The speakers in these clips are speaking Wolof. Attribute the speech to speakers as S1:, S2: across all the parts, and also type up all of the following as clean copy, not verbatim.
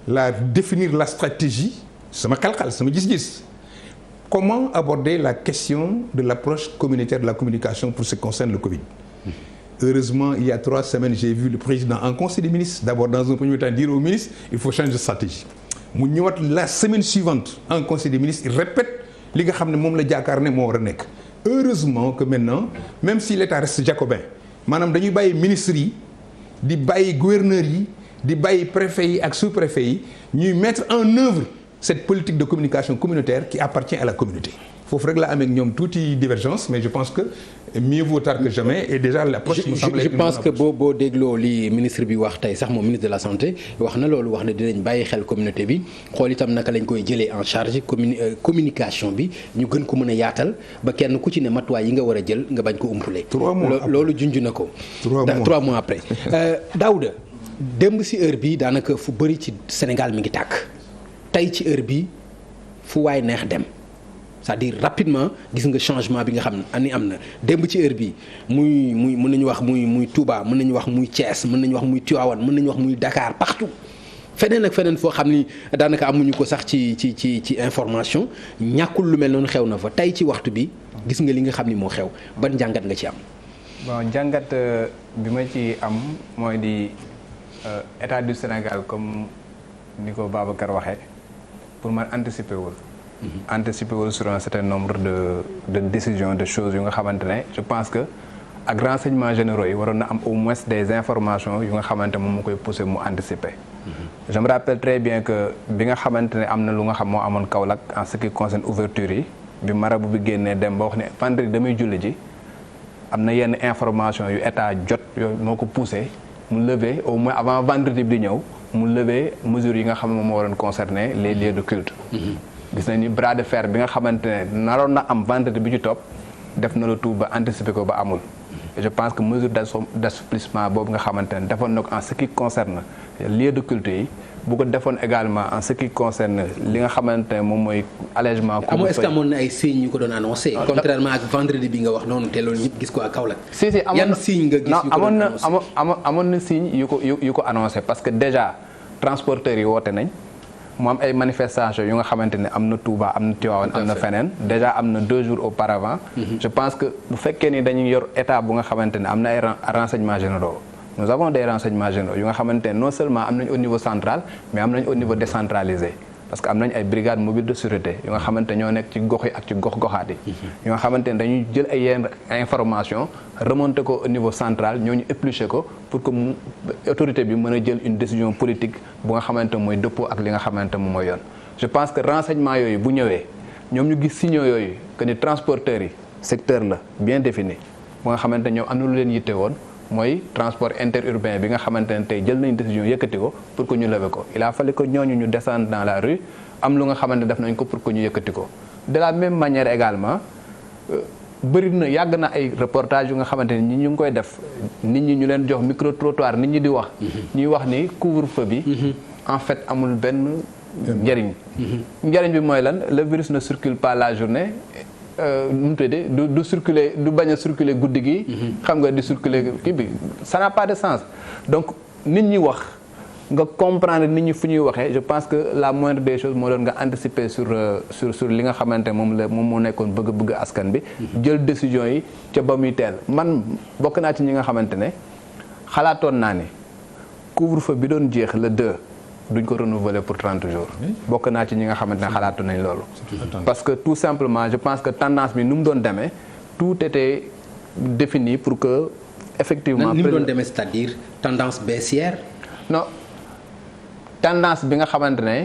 S1: définir la stratégie sama xel-xel sama gis-gis comment aborder la question de l'approche communautaire de la communication pour ce qui concerne le Covid. Heureusement, il y a 3 semaines, j'ai vu le président en conseil des ministres d'abord dans un premier temps dire au ministre il faut changer de stratégie mu ñëwaat la semaine suivante en conseil des ministres il répète li nga xam ne moom la jaakaar ne moo war a nekk. Heureusement que maintenant même si l'État reste jacobin maanaam dañuy bàyyi ministres yi di bàyyi gouverneurs yi di bàyyi préfets yi ak sous-préfets yi ñuy mettre en œuvre cette politique de communication communautaire qui appartient à la communauté. Foofu rek la amee ak ñoom tuuti divergence mais je pense que mieux vaut tard que jamais et déjà l'approche me semble
S2: je pense que boo dégloo li ministre bi wax tey sax moom ministre de la santé wax na loolu wax ne dinañ bàyyi xel communauté bi xool itam naka lañ koy jëlee en charge communication bi ñu gën ko mën a yaatal ba kenn ku ci ne matuwaay yi nga war a jël nga bañ ko umpule.
S1: 3 mois
S2: loolu junj na ko. 3 mois après Daouda démb si heure bi daanaka fu bëri ci Sénégal mi ngi tàkk tey ci heure bi fu waay neex dem. c'est-à-dire rapidement gis nga changement bi nga xam ne am na démb ci heure bi muy mën nañu wax muy Touba mën nañu wax muy Thiès mën nañu wax muy Tivaouane mën nañu wax muy Dakar partout feneen ak feneen foo xam ni daanaka amuñu ko sax ci information ñàkkul lu mel noonu xew na fa tey ci waxtu bi gis nga li nga xam ni moo xew ban njàngat nga ci am.
S3: bon njàngat bi ma ci am mooy di état du Sénégal comme ni ko Babacar waxee pour man anticiper wul sur un certain nombre de décisions de choses yu nga xamante ne je pense que ak renseignements généraux yi waroon na am au moins des informations yu nga xamante moom mu koy pousser mu anticiper. Je me rappelle très bien que bi nga xamante ne am na lu nga xam moo amoon Kaolack en ce qui concerne ouverture yi bi marabu bi génnee dem ba wax ne vendredi damay julli ji am na yenn information yu état jot yooyu moo ko poussé mu lever au moins avant vendredi bi di ñëw mu lever mesures yi nga xam ne moom moo waroon concerner les lieux de culte. gis nañ ni bras de fer bi nga xamante ne naroon na am vendredi bi ci topp def na la tout ba anticiper ko ba amul. je pense que mesure d'assouplissement boobu nga xamante ne defoon na ko en ce qui concerne lieu de culte yi bu ko defoon également en ce qui concerne li nga xamante ne moom mooy allègement.
S2: est-ce que amoon na ay signes yu ko doon annoncé. contrairement ak vendredi bi nga wax noonu te loolu ñëpp gis ko ak Kaolack.
S3: si amoon na
S2: yan signes nga gis yu ko doon annoncé
S3: amoon na signes yu ko annoncé parce que déjà transporteurs yi woote nañ. mu am ay manifestations yu nga xamante ne am na Touba am na Tivaouane am na feneen déjà am na 2 jours auparavant. Je pense que bu fekkee ni dañuy yor état bu nga xamante ne am na ay renseignements généraux. Nous avons des renseignements généraux yu nga xamante ne non seulement am nañ au niveau central mais am nañ au niveau décentralisé parce que am nañ ay brigades mobiles de sûreté yu nga xamante ñoo nekk ci gox yi ak ci gox-goxaat yi. yu nga xamante ne dañuy jël ay yenn information remonter ko au niveau central ñoo ñu éplucher ko pour que mu autorité bi mën a jël une décision politique bu nga xamante mooy dëppoo ak li nga xamante moom mooy yoon. Je pense que renseignement yooyu bu ñëwee ñoom ñu gis signaux yooyu que ni transporteurs yi secteur la bien défini bu nga xamante ñoom am na lu leen yitte woon. mooy transport interurbain bi nga xamante ne tey jël nañ décision yëkkati ko pour que ñu lever ko il a fallu que ñooñu ñu descendre dans la rue am lu nga xamante ne def nañ ko pour que ñu yëkkati ko de la même manière également bëri na yàgg na ay reportage yu nga xamante ne ñi ñu ngi koy def nit ñi ñu leen jox micro trottoir nit ñi di wax ñuy wax ni couvre-feu bi en fait amul benn njëriñ njëriñ bi mooy lan le virus ne circule pas la journée nu mu tuddee du circuler du bañ a circuler guddi gi. xam nga di circuler kii bi ça n'a pas de sens donc nit ñi wax nga comprendre nit ñi fu ñuy waxee je pense que la moindre des choses moo doon nga anticiper sur li nga xamante moom moo nekkoon bëgg askan bi. jël décision yi ca ba muy teel man bokk naa ci ñi nga xamante ne xalaatoon naa ne couvre-feu bi doon jeex le 2. duñ ko renouveler pour 30 jours. bokk naa ci ñi nga xamante ne xalaatu nañ loolu. parce que tout simplement je pense que tendance bi nu mu doon demee tout était défini pour que effectivement.
S2: ni mu doon demee c'est-à-dire tendance baissière.
S3: non tendance bi nga xamante ne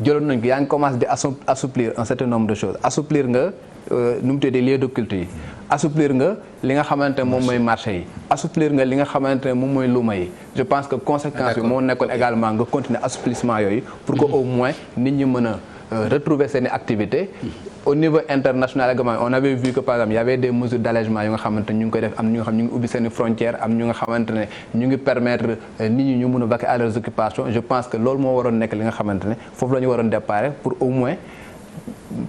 S3: jëloon nañ ko yaa ngi commencé di assouplir un certain nombre de choses assouplir nga nu mu tuddee lieux de culte yi. assouplir nga li nga xamante ne moom mooy marché yi assouplir nga li nga xamante ne moom mooy luuma yi je pense que conséquence bi moo nekkoon également nga continuer assouplissement yooyu pour que au moins nit ñi mën a retrouver seen activités au niveau international également on avait vu que par exemple il y avait des mesures d'allègement yu nga xamante ne ñu ngi koy def am ñu nga xam ñu ngi ubbi seen frontières am ñu nga xamante ne ñu ngi permettre nit ñi ñu mën a vaquer à leurs occupations je pense que loolu moo waroon nekk li nga xamante ne foofu la ñu waroon déparé pour au moins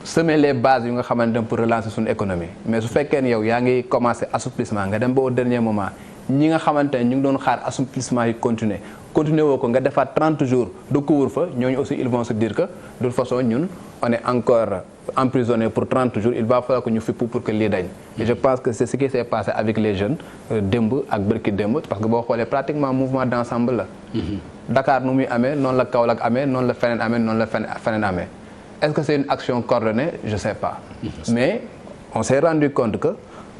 S3: semer les bases yu nga xamante ne pour relancer suñu économie mais su fekkee ne yow yaa ngi commencer assouplissement nga dem ba au dernier moment ñi nga xamante ne ñu ngi doon xaar assouplissement yi continuer continuer woo ko nga defaat 30 jours de couvre-feu ñooñu aussi ils vont se dire que de toute façon ñun on est encore emprisonné pour 30 jours il va falloir que ñu fippu pour que lii dañ et je pense que c'est ce qui s'est passé avec les jeunes démb ak bërki démb parce que boo xoolee pratiquement mouvement d'ensemble la Dakar nu muy amee noonu la Kaolack amee noonu la feneen amee noonu la feneen amee est-ce que c'est une action coordonnée je sais pas mais on s'est rendu compte que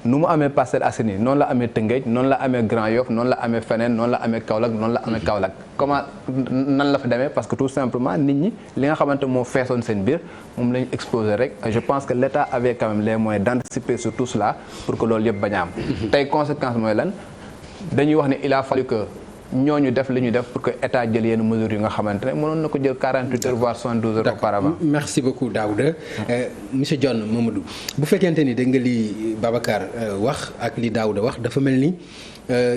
S3: nu mu amee Parcelles Assainies noonu la amee Tëngéej noonu la amee Grand Yoff noonu la amee feneen noonu la amee Kaolack noonu la amee Kaolack comment nan la fa demee parce que tout simplement nit ñi li nga xamante moo feesoon seen biir moom la ñu exposé rek je pense que l'État avait quand même les moyens d'anticiper sur tout cela pour que loolu yëpp bañ a am tey conséquence mooy lan dañuy wax ne il a fallu que ñooñu def li ñu def pour que état jël yenn mesures yu nga xamante ne mënoon na ko jël 48 heures voire 72 heures auparavant. Merci
S2: beaucoup Daouda monsieur John Mamadou bu fekkente ni dégg nga li Babacar wax ak li Daouda wax dafa mel ni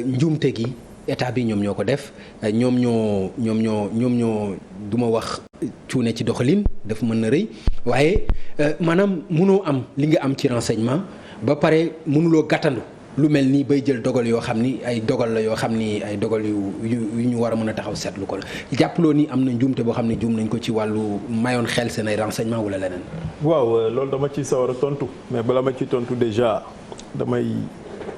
S2: njuumte gi état bi ñoom ñoo ko def ñoom ñoo du ma wax cuune ci doxalin dafa mën na rëy waaye maanaam mënoo am li nga am ci renseignement ba pare mënuloo gàttandu. lu mel nii bay jël dogal yoo xam ni ay dogal la yoo xam ni ay dogal yu ñu war a mën a taxaw seetlu ko la jàppaloo ni am na njuumte boo xam ne juum nañ ko ci wàllu mayoon xel seen ay renseignement wala leneen.
S4: waaw loolu dama ci sawar a tontu mais bala ma ci tontu déjà damay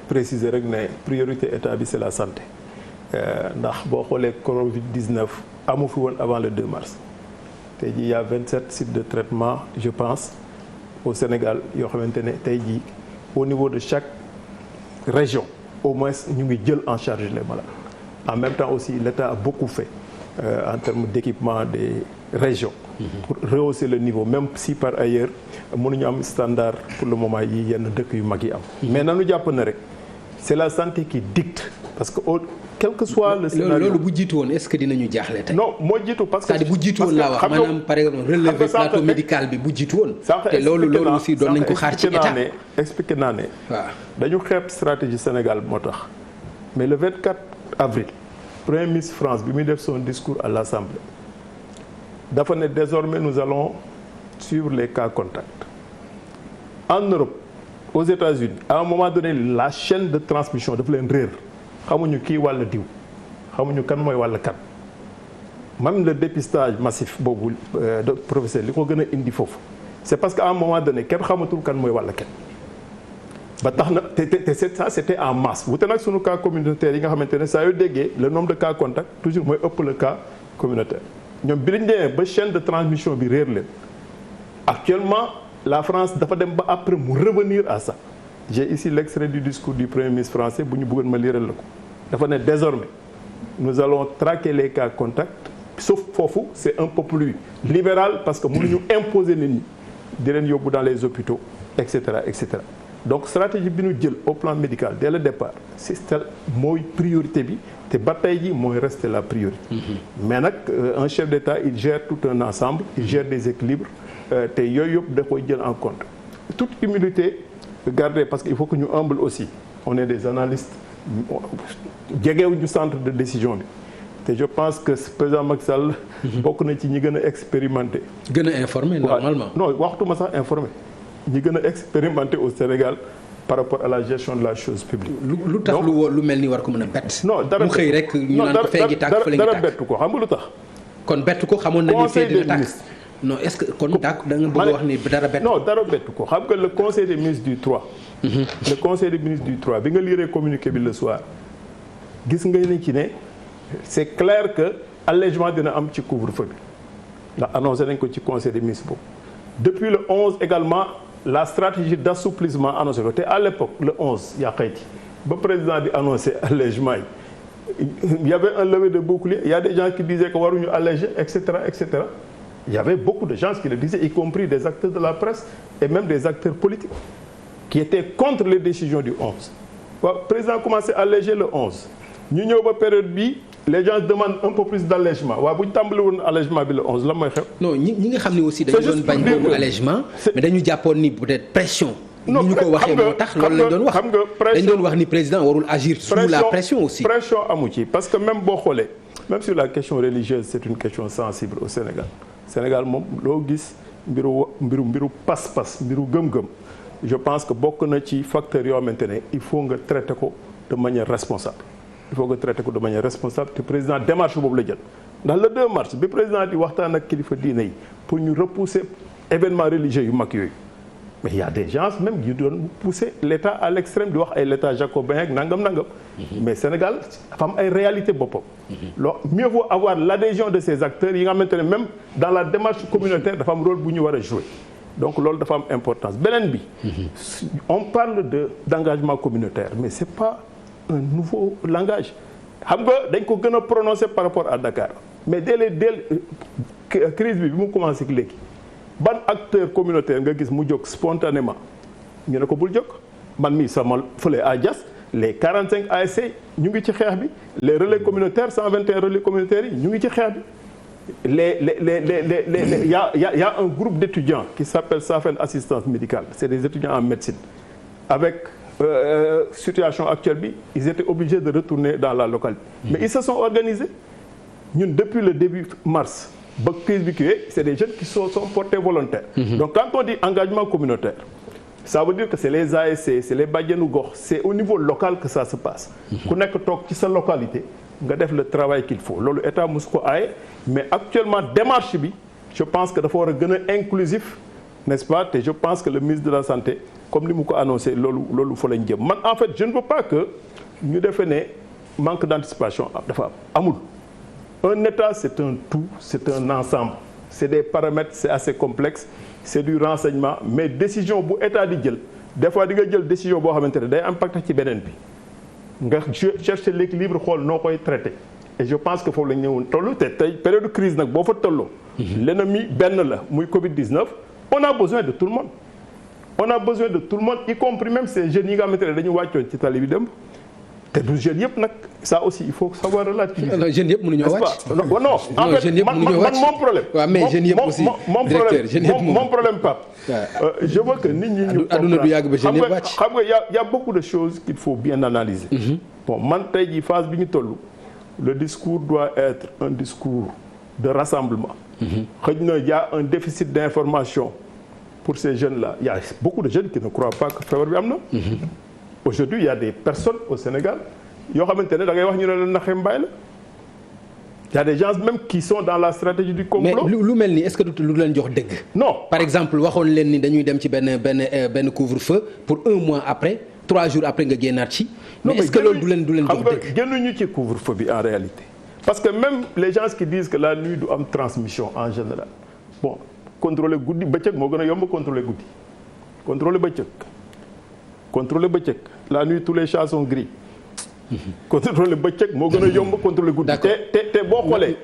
S4: préciser rek ne priorité état bi c'est la santé ndax boo xoolee Covid-19 amu fi woon avant le 2 mars tey jii y a 27 sites de traitement je pense au Sénégal yoo xamante ne tey jii au niveau de chaque région au moins ñu ngi jël en charge les malades en même temps aussi l'État a beaucoup fait en termes d'équipement des régions pour rehausser le niveau même si par ailleurs mënuñu am standard pour le moment yi yenn dëkk yu mag yi am mais nanu jàpp na rek c'est la santé qui dicte parce que quel que soit le scénario
S2: loolu bu jiitu woon est-ce que dinañu jaaxle tey.
S4: non moo jiitu parce que
S2: c'est-à-dire bu jiitu woon laa wax maanaam par exemple relever plateau médical bi bu jiitu woon. te loolu aussi doon nañ ko xaar ci état
S4: expliqué naa ne
S2: waaw
S4: dañu xeeb stratégie Sénégal moo tax mais le 24 avril premier ministre France bi muy def son discours à l'Assemblée dafa ne désormais nous allons suivre les cas contacts en Europe aux États-Unis à un moment donné la chaîne de transmission dafa leen réer xamuñu kii wàll diw xamuñu kan mooy wàll kan même le dépistage massif boobu de professeur li ko gën a indi foofu c'est parce que à un moment donné kenn xamatul kan mooy wàll kenn ba tax na te ça c'était en masse wute nag sunu cas communautaire yi nga xamante ne saa yu déggee le nombre de cas contacts toujours mooy ëpp le cas communautaire ñoom bi lañ demee ba chaîne de transmission bi réer leen actuellement la France dafa dem ba après mu revenir à ça j'ai ici l'extrait du discours du premier ministre français bu ñu bëggoon ma liiral la ko dafa ne désormais nous allons traquer les cas contacts sauf foofu c'est un peu plus libéral parce que mënuñu imposer nit ñi di leen yóbbu dans les hôpitaux et cetera et cetera donc stratégie bi ñu jël au plan médical dès le départ c'est mooy priorité bi te ba tey ji mooy rester la priorité mais nag un chef d'État il gère tout un ensemble il gère des équilibres te yooyu yëpp da koy jël en compte toute humilité garder parce que il faut que ñu humble aussi on est des analystes jegewuñu centre de décision bi te je pense que président Macky Sall bokk na ci ñi gën a expérimenté
S2: gën a informé normalement
S4: non waxtuma sax informé ñi gën a expérimenté au Sénégal par rapport à la gestion de la chose publique
S2: lu tax lu mel ni war ko mën a bett
S4: non dara
S2: mu xëy rek ñu naan ko fee ngi tàkk fële ngi tàkk
S4: dara bettu ko xam nga lu tax
S2: kon bettu ko xamoon nañu fee dina tàkk non est-ce que kon da nga bëgg wax ni dara bett
S4: non dara bettu ko xam nga le conseil des ministres du 3 le conseil des ministres du 3 bi nga lire communiqué bi le soir gis nga ni ci ne c'est clair que allègement dina am ci couvre-feu bi ndax annoncé nañ ko ci conseil des ministres boobu depuis le 11 également la stratégie d'assouplissement annoncé ko te à l'époque le 11 yaa xayti ba président di annoncé allègement yi il y avait un lever de bouclier il y a des gens qui disaient que waruñu alléger et cetera et cetera il y avait beaucoup de gens qui le disaient y compris des acteurs de la presse et même des acteurs politiques qui étaient contre les décisions du 11 waaw président commencé à alléger le 11 ñu ñëw ba période bi les gens demandent un peu plus d'allègement waaw bu ñu tàmbali woon allègement bi le 11 la mooy xew.
S2: non ñi nga xam ne aussi dañu doon bañ boobu allègement mais dañu jàppoon ni peut-être pression.
S4: non
S2: ñu ko waxee moo tax loolu lañ doon wax
S4: xam nga pression
S2: dañ doon wax ni président warul agir sous la pression aussi.
S4: pression amu ci parce que même boo xoolee même sur la question religieuse c'est une question sensible au Sénégal moom loo gis mbiru pas-pas mbiru gëm-gëm je pense que bokk na ci facteurs yoo xamante ne il faut nga traiter ko de manière responsable il faut que traiter ko de manière responsable te président démarche boobu la jël ndax le 2 mars bi président di waxtaan ak kilifa diine yi pour ñu repousser événements religieux yu mag yooyu mais il y a des gens même yu doon pousser l'État à l'extrême di wax ay l'État jacobin ak nangam mais Sénégal dafa am ay réalité boppam mieux vaut avoir l'adhésion de ces acteurs yi nga xamante ne même dans la démarche communautaire dafa am rôle bu ñu war a jouer donc loolu dafa am importance beneen bi on parle d'engagement communautaire mais c'est pas un nouveau langage xam nga dañ ko gën a prononcer par rapport à Dakar mais dès crise bi mu commencé léegi ban acteur communautaire nga gis mu jóg spontanément ñu ne ko bul jóg man mii sama fële à Diass les 45 ASC ñu ngi ci xeex bi les relais communautaires 121 relais communautaires yi ñu ngi ci xeex bi il y a un groupe d'étudiants qui s'appelle Safen Assistance Médicale c'est des étudiants en médecine avec situation actuelle bi ils étaient obligés de retourner dans la localité mais ils se sont organisés ñun depuis le début mars ba crise bi kiiwee c'est des jeunes qui sont portés volontaires donc quand on dit engagement communautaire ça veut dire que c'est les ASC c'est les bajenu gox c'est au niveau local que ça se passe ku nekk toog ci sa localité nga def le travail qu'il faut loolu état mosu ko aaye mais actuellement démarche bi je pense que dafa war a gën a inclusif n'est-ce pas te je pense que le ministre de la santé comme ni mu ko annoncé loolu fa lañ jëm man en fait je ne veux pas que ñu defee ne manque d'anticipation dafa amul un état c'est un tout c'est un ensemble c'est des paramètres c'est assez complexe c'est du renseignement mais décision bu état di jël des fois di nga jël décision boo xamante ne day impacter ci beneen bi nga chercher l'équilibre xool noo koy traiter et je pense que foofu la ñu ñëwoon toll te tey période crise nag boo fa tolloo l'ennemi benn la muy Covid-19 on a besoin de tout le monde on a besoin de tout le monde y compris même ces jeunes yi nga xamante ne dañu wàccoon ci tali bi dem te du jeunes yëpp nag ça aussi il faut savoir relativiser.
S2: non jeunes yëpp mënuñoo wàcc.
S4: non en fait man mon problème.
S2: waaw mais jeunes yëpp aussi directeur jeunes yëpp
S4: mon problème Pape. je veux que nit ñi ñu.
S2: adduna du yàgg ba jeunes yëpp wàcc.
S4: xam nga y a beaucoup de choses qu'il faut bien analyser. bon man tey jii phase bi ñu toll le discours doit être un discours de rassemblement. xëy na y a un déficit d'information pour ces jeunes-là il y a beaucoup de jeunes qui ne croient pas que feebar bi am na. Aujourd'hui il y a des personnes au Sénégal yoo xamante ne da ngay wax ñu ne la naxe mbaay la il y a des gens même qui sont dans la stratégie du complot.
S2: mais lu mel ni est-ce que du lu leen jox dëgg.
S4: non
S2: par exemple waxoon leen ni dañuy dem ci benn couvre-feu pour 1 mois après 3 jours après nga génnaat ci. mais est-ce que loolu du leen jox dëgg.
S4: xam nga génnuñu ci couvre-feu bi en réalité. parce que même les gens qui disent que la nuit du am transmission en général bon contrôler guddi bëccëg moo gën a yomb contrôler guddi contrôler bëccëg la nuit tous les chats sont gris. contrôler bëccëg moo gën a yomb contrôler guddi. te boo xoolee.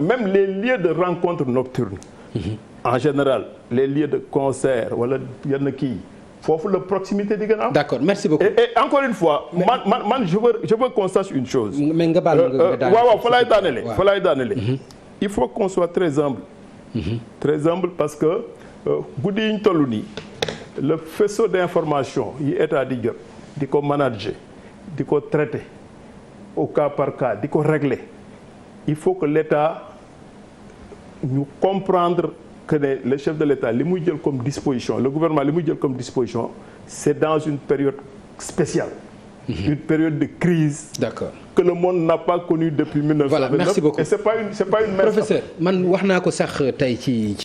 S4: même les lieux de rencontre nocturne. en général les lieux de concert wala yenn kii foofu la proximité di gën a am.
S2: d'accord merci beaucoup.
S4: et encore une fois man je veux qu'on sache une chose.
S2: mais nga baal nga
S4: waaw fa laay daanele. il faut qu'on soit très humble. très humble parce que guddi yi ñu toll nii. le faisceau d'information yi état di jot di ko manager di ko traiter au cas par cas di ko régler il faut que l'état ñu comprendre que ne le chef de l'état li muy jël comme disposition le gouvernement li muy jël comme disposition c'est dans une période spéciale. Une période de crise.
S2: D'accord.
S4: Que le monde n'a pas connue depuis 1929.
S2: Voilà, merci beaucoup.
S4: Et c'est pas une
S2: professeur man wax naa ko sax tey ci